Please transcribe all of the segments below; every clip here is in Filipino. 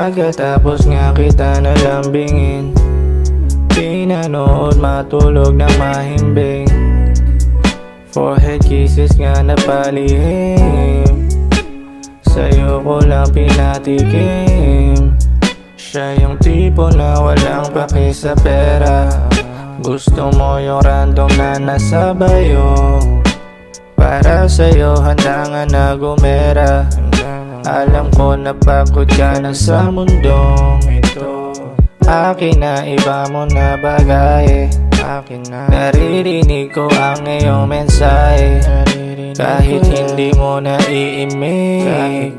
Pagkatapos nga kita nalambingin, pinanood matulog ng mahimbing. Forehead kisses nga napalihim, sa'yo ko lang pinatikim. Siya yung tipo na walang paki sa pera, gusto mo yung random na nasa bayo. Para sa'yo handa nga na gumera, alam ko na pagod ka na sa mundong ito. Akin na iba mo na bagay, naririnig ko ang iyong mensahe. Kahit hindi mo na i-email,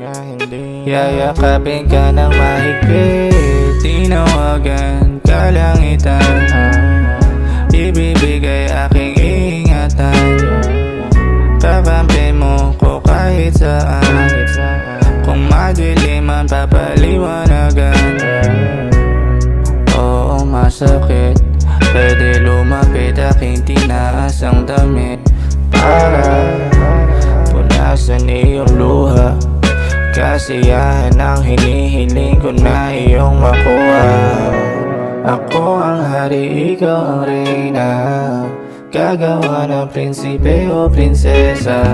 yayakapin ka ng mahigpit. Tinawagan ka lang ibibigay aking ingatan. Kakampi mo ko kahit saan, kung madilim man papaliwanagan. Oo, masakit, pwede lumapit aking tinaas ang damit para punasan iyong luha. Kasiyahan ang hinihiling ko na iyong makuha. Ako ang hari, ikaw ang reyna, gagawa ng prinsipe o prinsesa.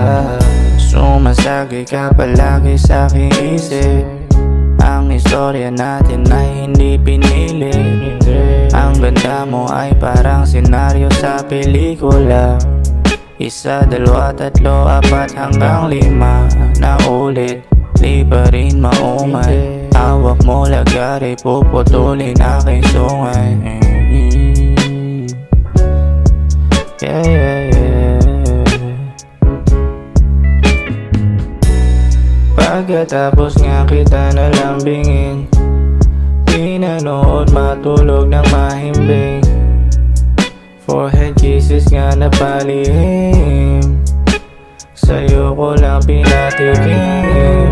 Sumasagi ka palagi sa aking isip, ang istorya natin ay hindi pinili. Ang ganda mo ay parang senaryo sa pelikula. Isa, dalawa, tatlo, apat hanggang lima na ulit, di pa rin maumay. Hawak mo lagari, puputulin aking sungay. Yeah, yeah, yeah. Pagkatapos nga kita nalambingin, pinanood matulog ng mahimbing. Forehead kisses nga napalihim, sa'yo ko lang pinatikim.